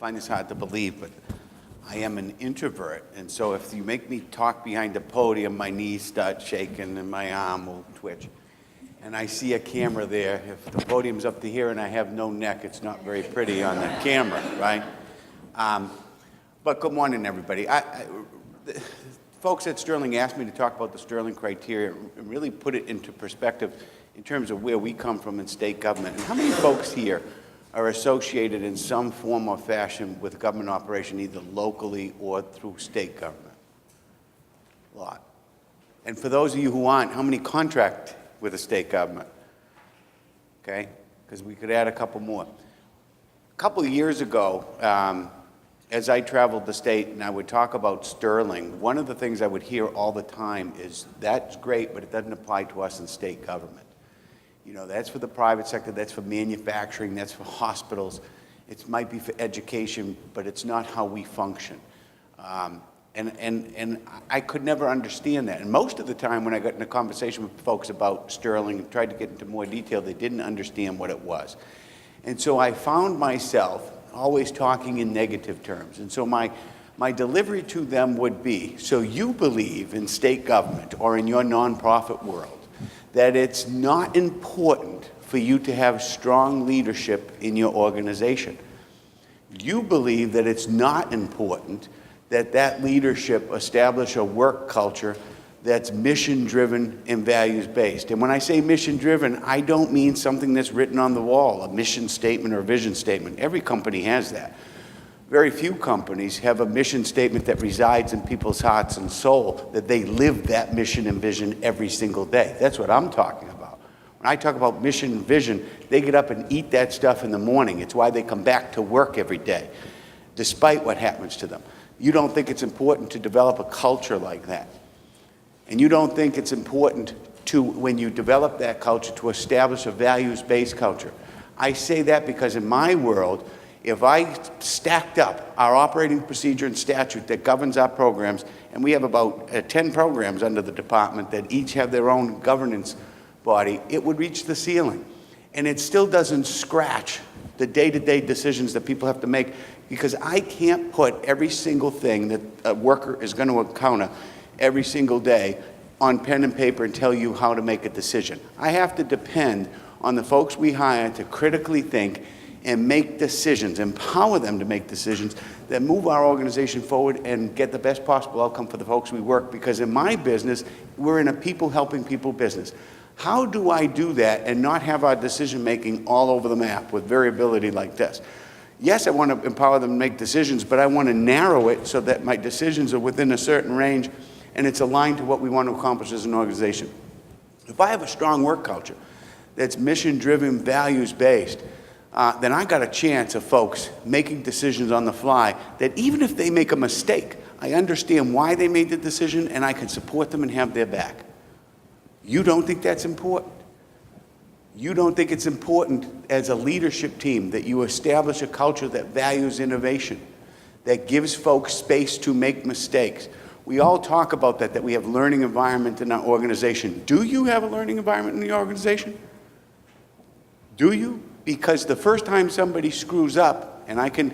find this hard to believe, but I am an introvert, and so if you make me talk behind a podium, my knees start shaking and my arm will twitch. And I see a camera there. If the podium's up to here and I have no neck, it's not very pretty on the camera, right? But good morning, everybody. Folks at Sterling asked me to talk about the Sterling criteria and really put it into perspective in terms of where we come from in state government. And how many folks here are associated in some form or fashion with government operation, either locally or through state government? A lot. And for those of you who aren't, how many contract with the state government? Okay, because we could add a couple more. A couple of years ago, as I traveled the state and I would talk about Sterling, one of the things I would hear all the time is, that's great, but it doesn't apply to us in state government. You know, that's for the private sector, that's for manufacturing, that's for hospitals. It might be for education, but it's not how we function. And I could never understand that. And most of the time when I got in a conversation with folks about Sterling and tried to get into more detail, they didn't understand what it was. And so I found myself always talking in negative terms. And so my delivery to them would be, so you believe in state government or in your nonprofit world that it's not important for you to have strong leadership in your organization. You believe that it's not important that that leadership establish a work culture that's mission-driven and values-based. And when I say mission-driven, I don't mean something that's written on the wall, a mission statement or a vision statement. Every company has that. Very few companies have a mission statement that resides in people's hearts and soul, that they live that mission and vision every single day. That's what I'm talking about. When I talk about mission and vision, they get up and eat that stuff in the morning. It's why they come back to work every day, despite what happens to them. You don't think it's important to develop a culture like that. And you don't think it's important to, when you develop that culture, to establish a values-based culture. I say that because in my world, if I stacked up our operating procedure and statute that governs our programs, and we have about 10 programs under the department that each have their own governance body, it would reach the ceiling. And it still doesn't scratch the day-to-day decisions that people have to make, because I can't put every single thing that a worker is going to encounter every single day on pen and paper and tell you how to make a decision. I have to depend on the folks we hire to critically think and make decisions, empower them to make decisions that move our organization forward and get the best possible outcome for the folks we work, because in my business, we're in a people helping people business. How do I do that and not have our decision making all over the map with variability like this? Yes, I want to empower them to make decisions, but I want to narrow it so that my decisions are within a certain range and it's aligned to what we want to accomplish as an organization. If I have a strong work culture that's mission-driven, values-based, then I got a chance of folks making decisions on the fly that even if they make a mistake, I understand why they made the decision and I can support them and have their back. You don't think that's important? You don't think it's important as a leadership team that you establish a culture that values innovation, that gives folks space to make mistakes? We all talk about that we have learning environment in our organization. Do you have a learning environment in your organization? Do you? Because the first time somebody screws up, and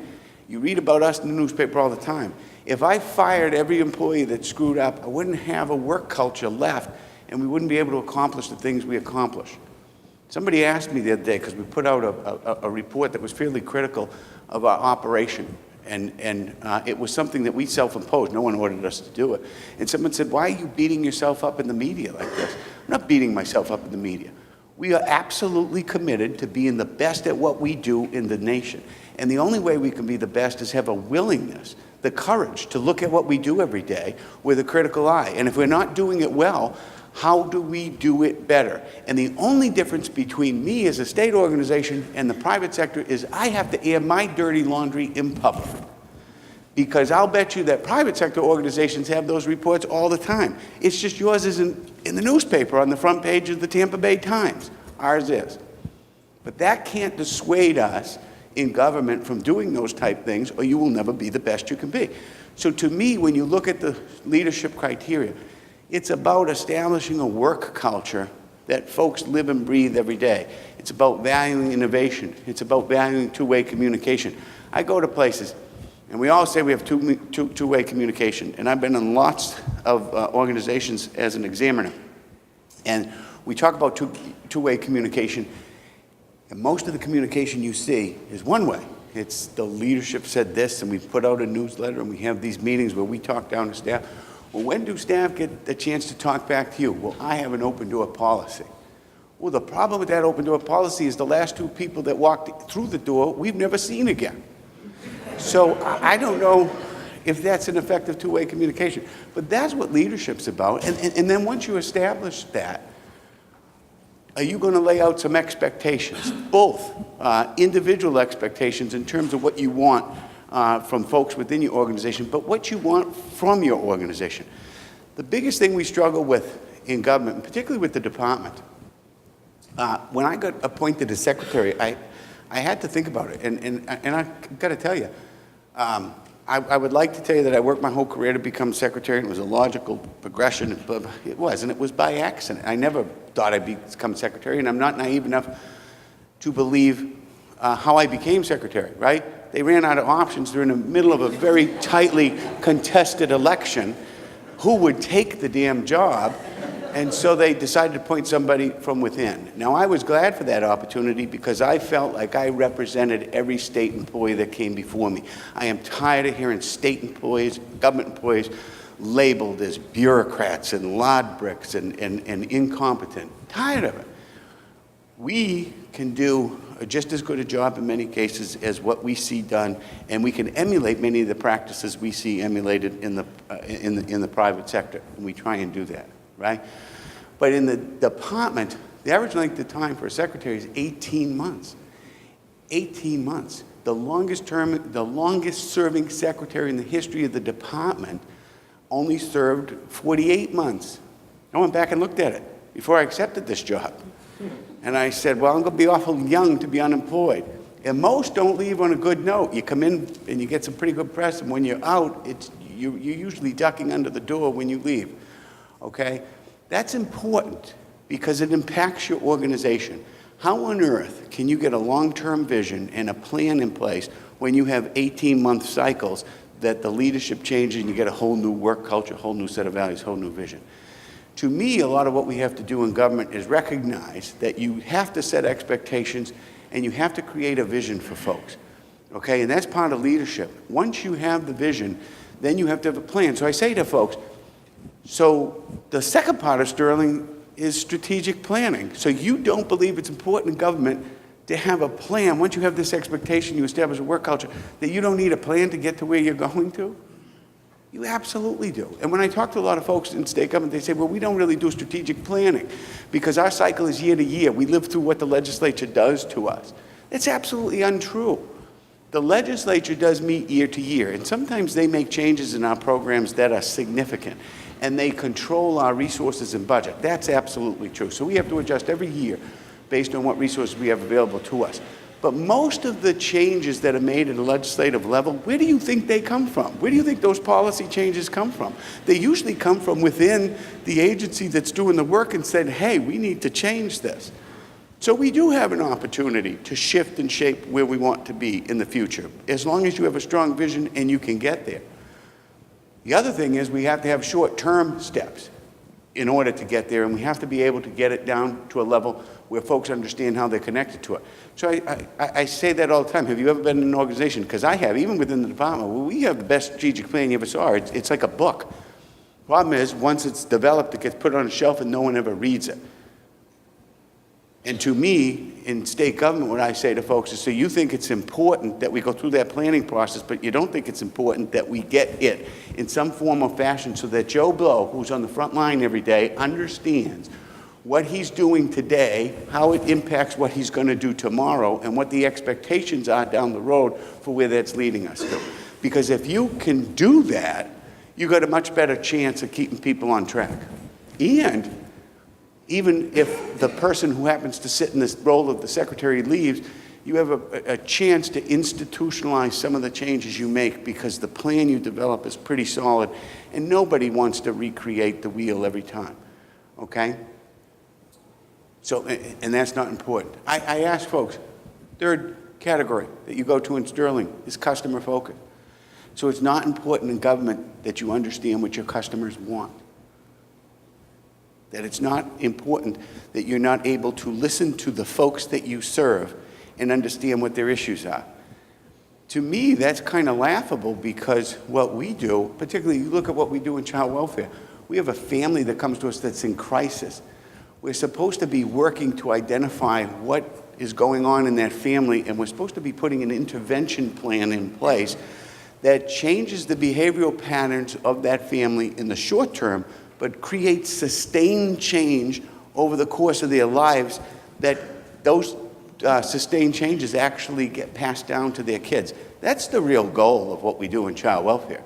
you read about us in the newspaper all the time, if I fired every employee that screwed up, I wouldn't have a work culture left, and we wouldn't be able to accomplish the things we accomplish. Somebody asked me the other day, because we put out a report that was fairly critical of our operation, and it was something that we self-imposed. No one ordered us to do it. And someone said, why are you beating yourself up in the media like this? I'm not beating myself up in the media. We are absolutely committed to being the best at what we do in the nation. And the only way we can be the best is have a willingness, the courage to look at what we do every day with a critical eye. And if we're not doing it well, how do we do it better? And the only difference between me as a state organization and the private sector is I have to air my dirty laundry in public. Because I'll bet you that private sector organizations have those reports all the time. It's just yours isn't in the newspaper on the front page of the Tampa Bay Times. Ours is. But that can't dissuade us in government from doing those type things, or you will never be the best you can be. So to me, when you look at the leadership criteria, it's about establishing a work culture that folks live and breathe every day. It's about valuing innovation. It's about valuing two-way communication. I go to places, and we all say we have two-way communication, and I've been in lots of organizations as an examiner, and we talk about two-way communication, and most of the communication you see is one way. It's the leadership said this, and we put out a newsletter, and we have these meetings where we talk down to staff. Well, when do staff get the chance to talk back to you? Well, I have an open door policy. Well, the problem with that open door policy is the last two people that walked through the door, we've never seen again. So I don't know if that's an effective two-way communication, but that's what leadership's about. And then once you establish that, are you going to lay out some expectations, both individual expectations in terms of what you want from folks within your organization, but what you want from your organization? The biggest thing we struggle with in government, and particularly with the department, when I got appointed as secretary, I had to think about it, and I've got to tell you, I would like to tell you that I worked my whole career to become secretary, and it was a logical progression, but it was, and it was by accident. I never thought I'd become secretary, and I'm not naive enough to believe how I became secretary, right? They ran out of options. They're in the middle of a very tightly contested election. Who would take the damn job? And so they decided to appoint somebody from within. Now, I was glad for that opportunity because I felt like I represented every state employee that came before me. I am tired of hearing state employees, government employees, labeled as bureaucrats and lard bricks and incompetent. Tired of it. We can do just as good a job in many cases as what we see done, and we can emulate many of the practices we see emulated in the private sector, and we try and do that, right? But in the department, the average length of time for a secretary is 18 months. 18 months. The longest serving secretary in the history of the department only served 48 months. I went back and looked at it before I accepted this job. And I said, well, I'm going to be awful young to be unemployed. And most don't leave on a good note. You come in and you get some pretty good press, and when you're out, you're usually ducking under the door when you leave, okay? That's important because it impacts your organization. How on earth can you get a long-term vision and a plan in place when you have 18-month cycles that the leadership changes and you get a whole new work culture, whole new set of values, whole new vision? To me, a lot of what we have to do in government is recognize that you have to set expectations and you have to create a vision for folks, okay? And that's part of leadership. Once you have the vision, then you have to have a plan. So I say to folks, so the second part of Sterling is strategic planning. So you don't believe it's important in government to have a plan. Once you have this expectation, you establish a work culture, that you don't need a plan to get to where you're going to? You absolutely do. And when I talk to a lot of folks in state government, they say, well, we don't really do strategic planning because our cycle is year to year. We live through what the legislature does to us. That's absolutely untrue. The legislature does meet year to year, and sometimes they make changes in our programs that are significant, and they control our resources and budget. That's absolutely true. So we have to adjust every year based on what resources we have available to us. But most of the changes that are made at a legislative level, where do you think they come from? Where do you think those policy changes come from? They usually come from within the agency that's doing the work and said, hey, we need to change this. So we do have an opportunity to shift and shape where we want to be in the future, as long as you have a strong vision and you can get there. The other thing is we have to have short-term steps in order to get there, and we have to be able to get it down to a level where folks understand how they're connected to it. So I say that all the time. Have you ever been in an organization? Because I have, even within the department, well, we have the best strategic plan you ever saw. It's like a book. Problem is, once it's developed, it gets put on a shelf and no one ever reads it. And to me, in state government, what I say to folks is, so you think it's important that we go through that planning process, but you don't think it's important that we get it in some form or fashion so that Joe Blow, who's on the front line every day, understands what he's doing today, how it impacts what he's going to do tomorrow, and what the expectations are down the road for where that's leading us to. Because if you can do that, you've got a much better chance of keeping people on track. And even if the person who happens to sit in this role of the secretary leaves, you have a chance to institutionalize some of the changes you make because the plan you develop is pretty solid, and nobody wants to recreate the wheel every time, okay? So, and that's not important. I ask folks, there are category that you go to in Sterling is customer focused. So it's not important in government that you understand what your customers want. That it's not important that you're not able to listen to the folks that you serve and understand what their issues are. To me, that's kind of laughable, because what we do, particularly you look at what we do in child welfare, we have a family that comes to us that's in crisis. We're supposed to be working to identify what is going on in that family, and we're supposed to be putting an intervention plan in place that changes the behavioral patterns of that family in the short term, but creates sustained change over the course of their lives, that those sustained changes actually get passed down to their kids. That's the real goal of what we do in child welfare.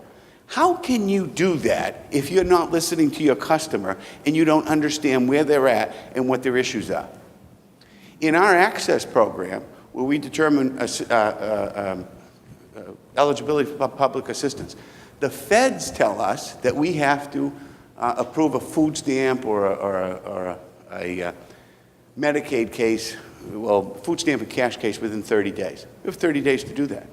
How can you do that if you're not listening to your customer and you don't understand where they're at and what their issues are? In our access program, where we determine eligibility for public assistance, the feds tell us that we have to approve a food stamp or a Medicaid case, well, food stamp and cash case within 30 days. We have 30 days to do that.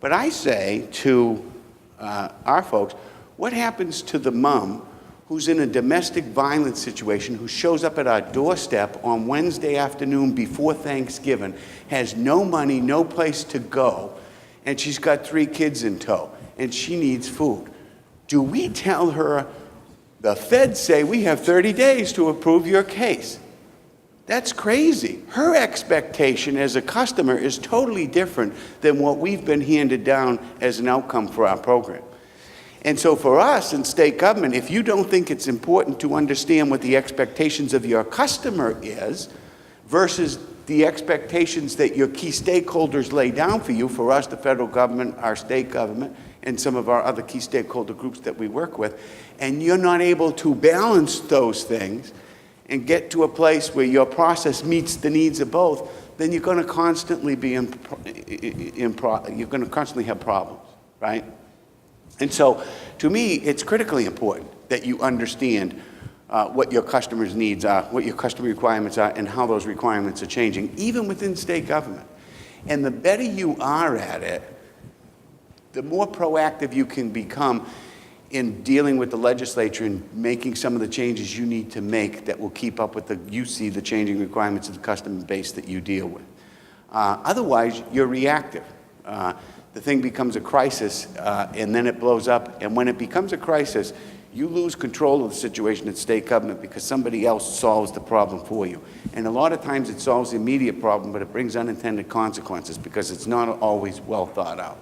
But I say to our folks, what happens to the mom who's in a domestic violence situation, who shows up at our doorstep on Wednesday afternoon before Thanksgiving, has no money, no place to go, and she's got 3 kids in tow, and she needs food? Do we tell her, the feds say we have 30 days to approve your case? That's crazy. Her expectation as a customer is totally different than what we've been handed down as an outcome for our program. And so for us in state government, if you don't think it's important to understand what the expectations of your customer is versus the expectations that your key stakeholders lay down for you, for us, the federal government, our state government, and some of our other key stakeholder groups that we work with, and you're not able to balance those things and get to a place where your process meets the needs of both, then you're going to constantly be you're going to constantly have problems, right? And so, to me, it's critically important that you understand what your customers' needs are, what your customer requirements are, and how those requirements are changing, even within state government. And the better you are at it, the more proactive you can become in dealing with the legislature and making some of the changes you need to make that will keep up with the changing requirements of the customer base that you deal with. Otherwise, you're reactive. The thing becomes a crisis, and then it blows up. And when it becomes a crisis, you lose control of the situation at state government because somebody else solves the problem for you. And a lot of times it solves the immediate problem, but it brings unintended consequences because it's not always well thought out.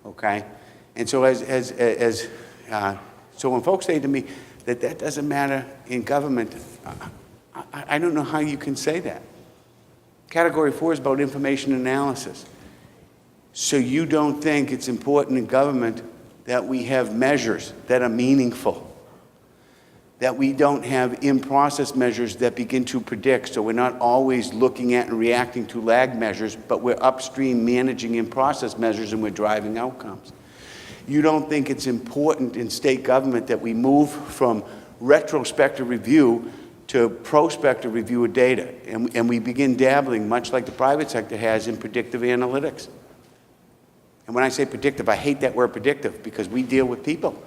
Okay? And so so when folks say to me that doesn't matter in government, I don't know how you can say that. Category 4 is about information analysis. So you don't think it's important in government that we have measures that are meaningful, that we don't have in-process measures that begin to predict, so we're not always looking at and reacting to lag measures, but we're upstream managing in-process measures and we're driving outcomes. You don't think it's important in state government that we move from retrospective review to prospective review of data, and we begin dabbling, much like the private sector has, in predictive analytics. And when I say predictive, I hate that word predictive because we deal with people.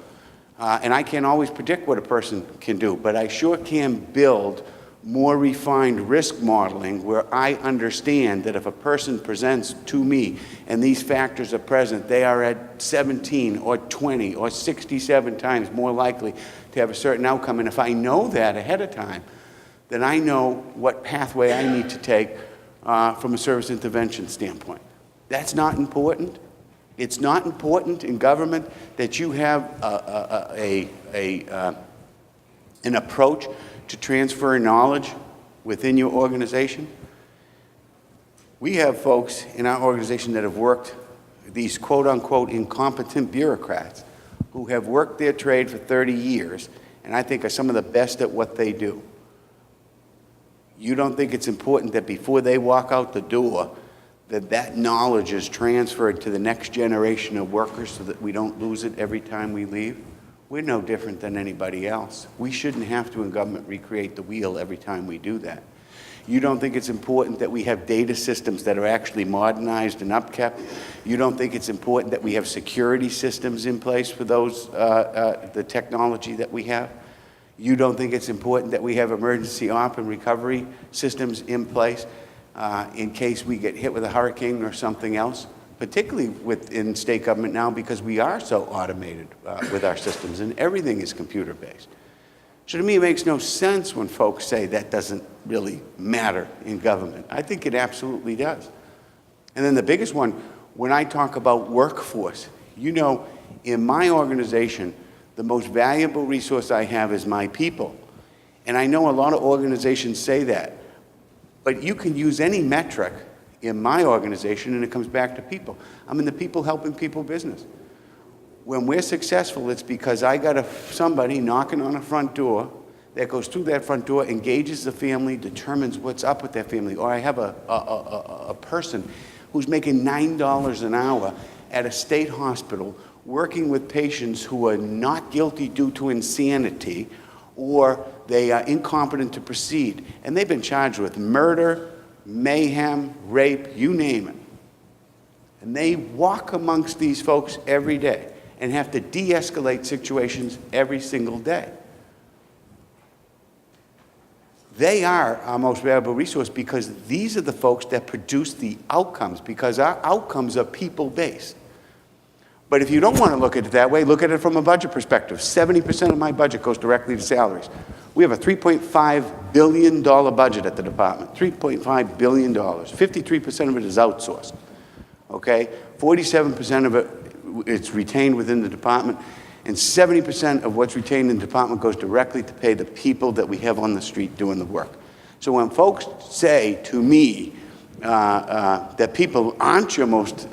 And I can't always predict what a person can do, but I sure can build more refined risk modeling where I understand that if a person presents to me and these factors are present, they are at 17 or 20 or 67 times more likely to have a certain outcome. And if I know that ahead of time, then I know what pathway I need to take from a service intervention standpoint. That's not important. It's not important in government that you have an approach to transfer knowledge within your organization. We have folks in our organization that have worked, these quote-unquote incompetent bureaucrats, who have worked their trade for 30 years, and I think are some of the best at what they do. You don't think it's important that before they walk out the door, that knowledge is transferred to the next generation of workers so that we don't lose it every time we leave? We're no different than anybody else. We shouldn't have to, in government, recreate the wheel every time we do that. You don't think it's important that we have data systems that are actually modernized and upkept. You don't think it's important that we have security systems in place for those, the technology that we have. You don't think it's important that we have emergency op and recovery systems in place in case we get hit with a hurricane or something else, particularly within state government now because we are so automated with our systems and everything is computer-based. So to me, it makes no sense when folks say that doesn't really matter in government. I think it absolutely does. And then the biggest one, when I talk about workforce, you know, in my organization, the most valuable resource I have is my people. And I know a lot of organizations say that, but you can use any metric in my organization and it comes back to people. I'm in the people helping people business. When we're successful, it's because I got somebody knocking on a front door that goes through that front door, engages the family, determines what's up with that family. Or I have a person who's making $9 an hour at a state hospital working with patients who are not guilty due to insanity or they are incompetent to proceed. And they've been charged with murder, mayhem, rape, you name it. And they walk amongst these folks every day and have to de-escalate situations every single day. They are our most valuable resource because these are the folks that produce the outcomes, because our outcomes are people-based. But if you don't want to look at it that way, look at it from a budget perspective. 70% of my budget goes directly to salaries. We have a $3.5 billion budget at the department, $3.5 billion. 53% of it is outsourced, okay? 47% of it, it's retained within the department, and 70% of what's retained in the department goes directly to pay the people that we have on the street doing the work. So when folks say to me that people aren't your most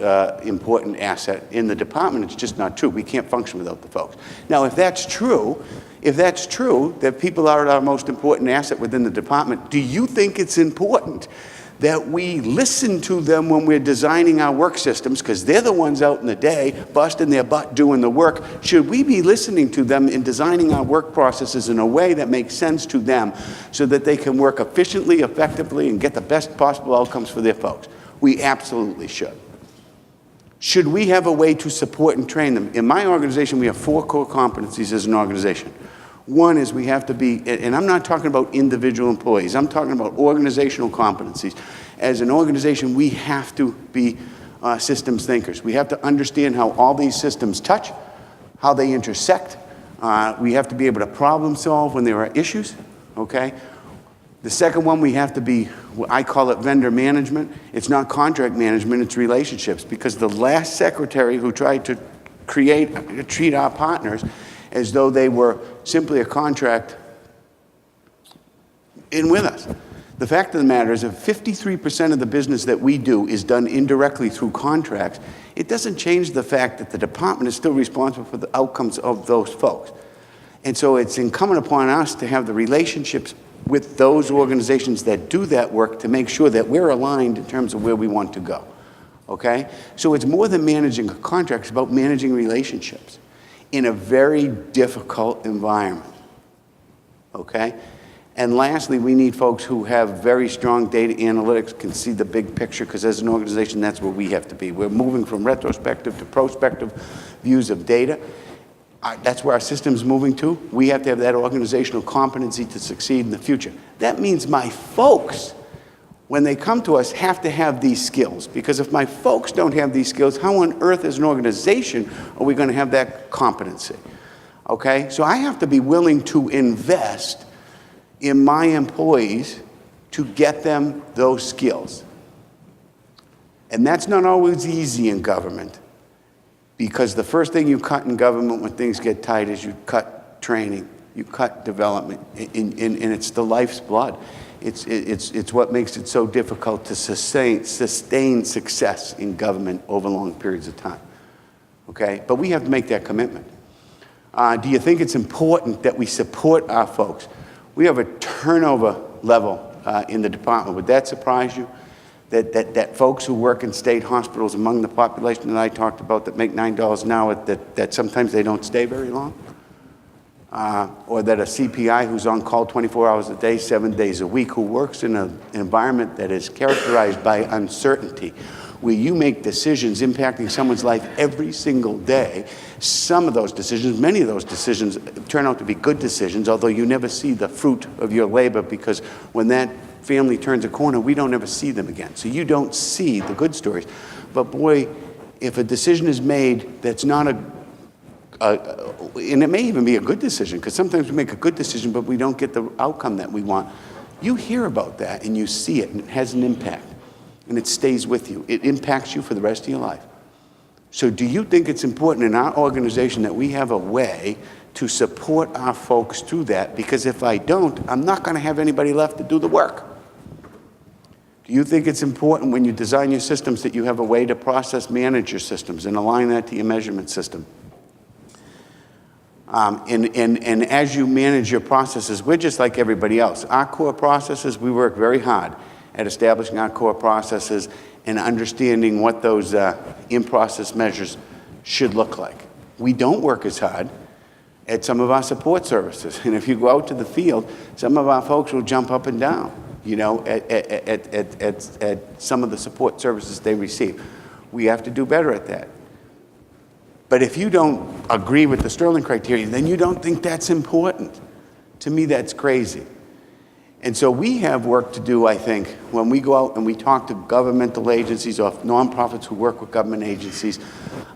important asset in the department, it's just not true. We can't function without the folks. Now, if that's true, that people are our most important asset within the department, do you think it's important that we listen to them when we're designing our work systems, because they're the ones out in the day busting their butt doing the work? Should we be listening to them in designing our work processes in a way that makes sense to them so that they can work efficiently, effectively, and get the best possible outcomes for their folks? We absolutely should. Should we have a way to support and train them? In my organization, we have 4 core competencies as an organization. One is we have to be, and I'm not talking about individual employees, I'm talking about organizational competencies. As an organization, we have to be systems thinkers. We have to understand how all these systems touch, how they intersect. We have to be able to problem solve when there are issues, okay? The second one, we have to be, I call it vendor management. It's not contract management, it's relationships, because the last secretary who tried to treat our partners as though they were simply a contract in with us. The fact of the matter is, if 53% of the business that we do is done indirectly through contracts, it doesn't change the fact that the department is still responsible for the outcomes of those folks. And so it's incumbent upon us to have the relationships with those organizations that do that work to make sure that we're aligned in terms of where we want to go, okay? So it's more than managing a contract, it's about managing relationships in a very difficult environment, okay? And lastly, we need folks who have very strong data analytics, can see the big picture, because as an organization, that's where we have to be. We're moving from retrospective to prospective views of data. That's where our system's moving to. We have to have that organizational competency to succeed in the future. That means my folks, when they come to us, have to have these skills. Because if my folks don't have these skills, how on earth as an organization are we going to have that competency? Okay? So I have to be willing to invest in my employees to get them those skills. And that's not always easy in government, because the first thing you cut in government when things get tight is you cut training, you cut development, and it's the life's blood. It's what makes it so difficult to sustain success in government over long periods of time, okay? But we have to make that commitment. Do you think it's important that we support our folks? We have a turnover level in the department. Would that surprise you? That folks who work in state hospitals among the population that I talked about that make $9 an hour, that sometimes they don't stay very long? or that a CPI who's on call 24 hours a day, 7 days a week, who works in an environment that is characterized by uncertainty, where you make decisions impacting someone's life every single day. Some of those decisions, many of those decisions turn out to be good decisions, although you never see the fruit of your labor, because when that family turns a corner, we don't ever see them again. So you don't see the good stories. But boy, if a decision is made that's not and it may even be a good decision, because sometimes we make a good decision, but we don't get the outcome that we want. You hear about that and you see it, and it has an impact, and it stays with you. It impacts you for the rest of your life. So do you think it's important in our organization that we have a way to support our folks through that? Because if I don't, I'm not going to have anybody left to do the work. Do you think it's important when you design your systems that you have a way to process manage your systems and align that to your measurement system? And as you manage your processes, we're just like everybody else. Our core processes, we work very hard at establishing our core processes and understanding what those in-process measures should look like. We don't work as hard at some of our support services. And if you go out to the field, some of our folks will jump up and down, you know, at some of the support services they receive. We have to do better at that. But if you don't agree with the Sterling criteria, then you don't think that's important. To me, that's crazy. And so we have work to do, I think, when we go out and we talk to governmental agencies or nonprofits who work with government agencies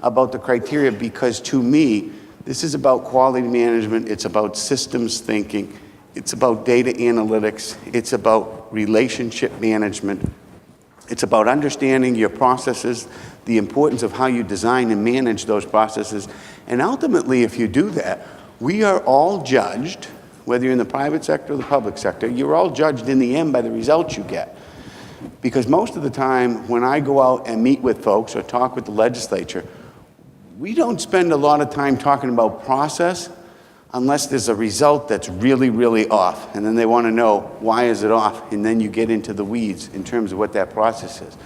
about the criteria, because to me, this is about quality management, it's about systems thinking, it's about data analytics, it's about relationship management, it's about understanding your processes, the importance of how you design and manage those processes. And ultimately, if you do that, we are all judged, whether you're in the private sector or the public sector, you're all judged in the end by the results you get. Because most of the time, when I go out and meet with folks or talk with the legislature, we don't spend a lot of time talking about process unless there's a result that's really, really off. And then they want to know, why is it off? And then you get into the weeds in terms of what that process is.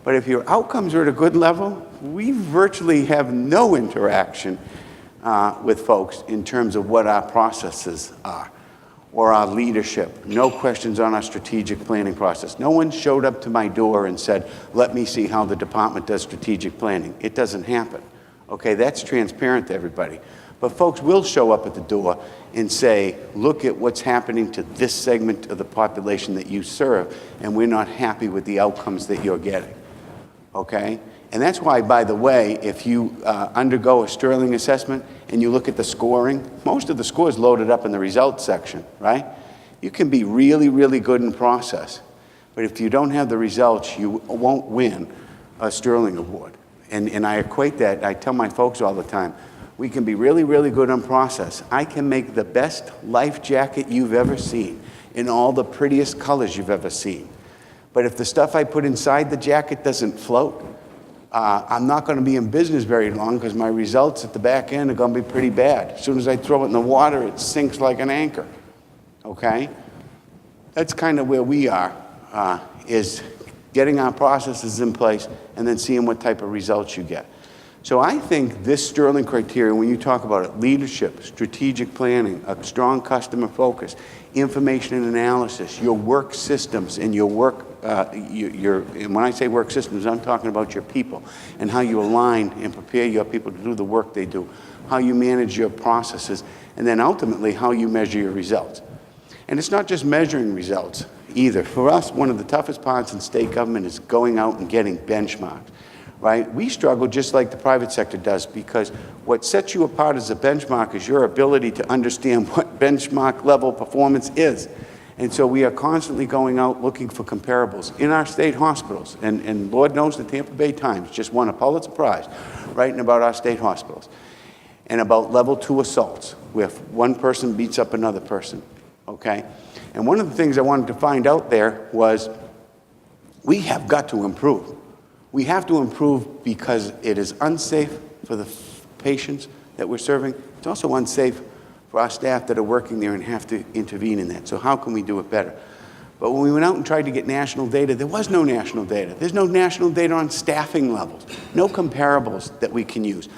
But if your outcomes are at a good level, we virtually have no interaction with folks in terms of what our processes are or our leadership. No questions on our strategic planning process. No one showed up to my door and said, let me see how the department does strategic planning. It doesn't happen. Okay, that's transparent to everybody. But folks will show up at the door and say, look at what's happening to this segment of the population that you serve, and we're not happy with the outcomes that you're getting. Okay? And that's why, by the way, if you undergo a Sterling assessment and you look at the scoring, most of the score is loaded up in the results section, right? You can be really, really good in process, but if you don't have the results, you won't win a Sterling award. And I equate that, I tell my folks all the time, we can be really, really good on process. I can make the best life jacket you've ever seen in all the prettiest colors you've ever seen. But if the stuff I put inside the jacket doesn't float, I'm not going to be in business very long, because my results at the back end are going to be pretty bad. As soon as I throw it in the water, it sinks like an anchor. Okay? That's kind of where we are, is getting our processes in place and then seeing what type of results you get. So I think this Sterling criteria, when you talk about it, leadership, strategic planning, a strong customer focus, information and analysis, your work systems and your work, and when I say work systems, I'm talking about your people and how you align and prepare your people to do the work they do, how you manage your processes, and then ultimately how you measure your results. And it's not just measuring results either. For us, one of the toughest parts in state government is going out and getting benchmarks. Right? We struggle just like the private sector does, because what sets you apart as a benchmark is your ability to understand what benchmark level performance is. And so we are constantly going out looking for comparables in our state hospitals. And Lord knows the Tampa Bay Times just won a Pulitzer Prize writing about our state hospitals and about level 2 assaults, where one person beats up another person. Okay? And one of the things I wanted to find out there was we have got to improve. We have to improve because it is unsafe for the patients that we're serving. It's also unsafe for our staff that are working there and have to intervene in that. So how can we do it better? But when we went out and tried to get national data, there was no national data. There's no national data on staffing levels, no comparables that we can use.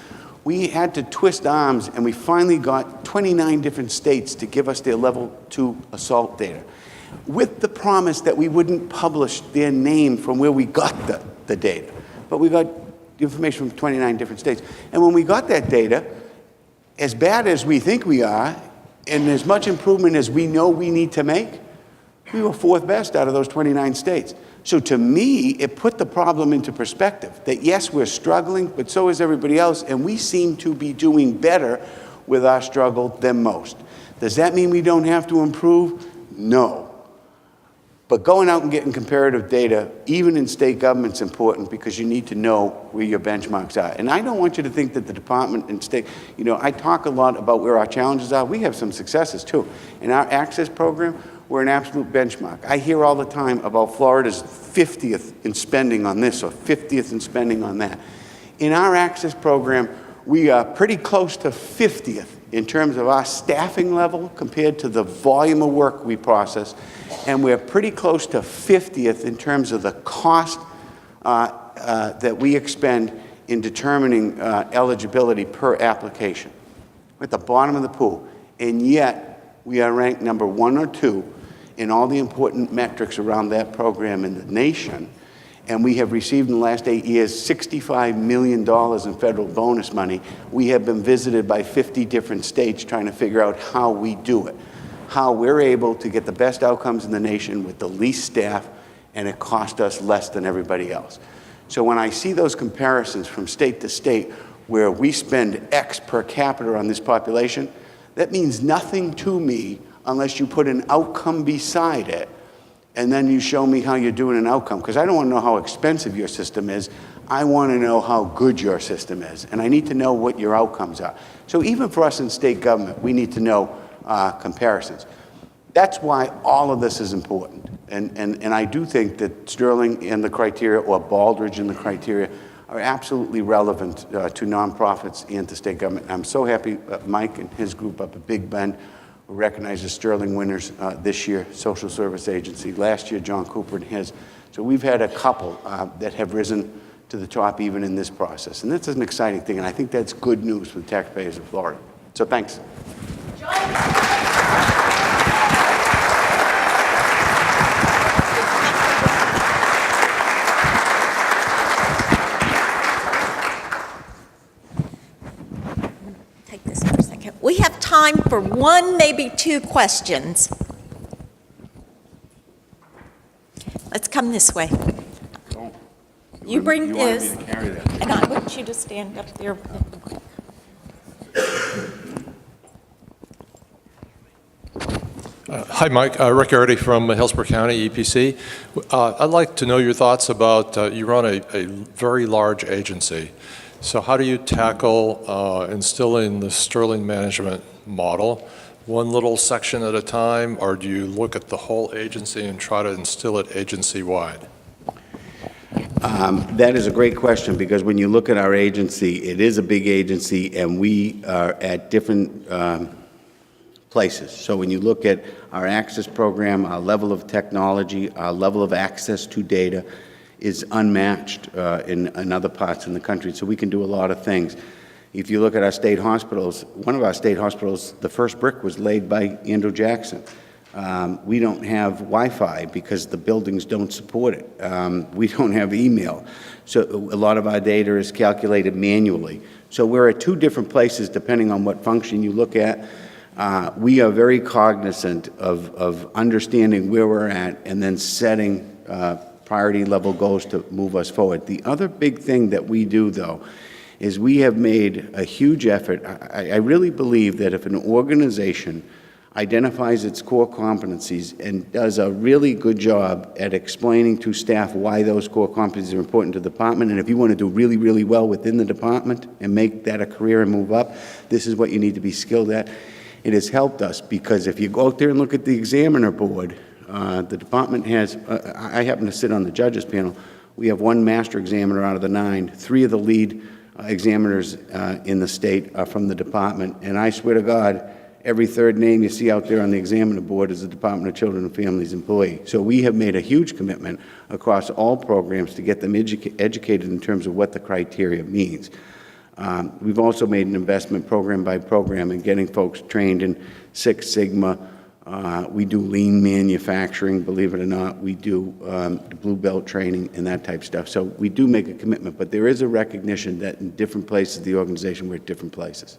We had to twist arms, and we finally got 29 different states to give us their level 2 assault data, with the promise that we wouldn't publish their name from where we got the data. But we got information from 29 different states. And when we got that data, as bad as we think we are, and as much improvement as we know we need to make, we were 4th best out of those 29 states. So to me, it put the problem into perspective, that yes, we're struggling, but so is everybody else, and we seem to be doing better with our struggle than most. Does that mean we don't have to improve? No. But going out and getting comparative data, even in state government, is important because you need to know where your benchmarks are. And I don't want you to think that the department and state, you know, I talk a lot about where our challenges are. We have some successes too. In our access program, we're an absolute benchmark. I hear all the time about Florida's 50th in spending on this or 50th in spending on that. In our access program, we are pretty close to 50th in terms of our staffing level compared to the volume of work we process. And we're pretty close to 50th in terms of the cost that we expend in determining eligibility per application. We're at the bottom of the pool, and yet we are ranked number 1 or 2 in all the important metrics around that program in the nation. And we have received in the last 8 years $65 million in federal bonus money. We have been visited by 50 different states trying to figure out how we do it, how we're able to get the best outcomes in the nation with the least staff, and it cost us less than everybody else. So when I see those comparisons from state to state where we spend X per capita on this population, that means nothing to me unless you put an outcome beside it, and then you show me how you're doing an outcome. Because I don't want to know how expensive your system is. I want to know how good your system is. And I need to know what your outcomes are. So even for us in state government, we need to know comparisons. That's why all of this is important. And I do think that Sterling and the criteria, or Baldrige and the criteria, are absolutely relevant to nonprofits and to state government. I'm so happy Mike and his group up at Big Bend recognized the Sterling winners this year, Social Service Agency. Last year, John Cooper and his. So we've had a couple that have risen to the top even in this process. And that's an exciting thing, and I think that's good news for the taxpayers of Florida. So thanks. Take this for a second. We have time for 1, maybe 2 questions. Let's come this way. You bring this, and I want you to stand up there. Hi, Mike. Rick Arity from Hillsborough County, EPC. I'd like to know your thoughts about, you run a very large agency. So how do you tackle instilling the Sterling management model, one little section at a time, or do you look at the whole agency and try to instill it agency-wide? That is a great question, because when you look at our agency, it is a big agency, and we are at different places. So when you look at our access program, our level of technology, our level of access to data is unmatched in other parts in the country. So we can do a lot of things. If you look at our state hospitals, one of our state hospitals, the first brick was laid by Andrew Jackson. We don't have Wi-Fi because the buildings don't support it. We don't have email. So a lot of our data is calculated manually. So we're at 2 different places depending on what function you look at. We are very cognizant of understanding where we're at and then setting priority level goals to move us forward. The other big thing that we do, though, is we have made a huge effort. I really believe that if an organization identifies its core competencies and does a really good job at explaining to staff why those core competencies are important to the department, and if you want to do really, really well within the department and make that a career and move up, this is what you need to be skilled at. It has helped us, because if you go out there and look at the examiner board, the department has, I happen to sit on the judges panel, we have 1 master examiner out of the 9. 3 of the lead examiners in the state are from the department, and I swear to God, every 3rd name you see out there on the examiner board is a Department of Children and Families employee. So we have made a huge commitment across all programs to get them educated in terms of what the criteria means. We've also made an investment program by program in getting folks trained in Six Sigma. We do lean manufacturing, believe it or not. We do the Blue Belt training and that type of stuff. So we do make a commitment, but there is a recognition that in different places of the organization, we're at different places.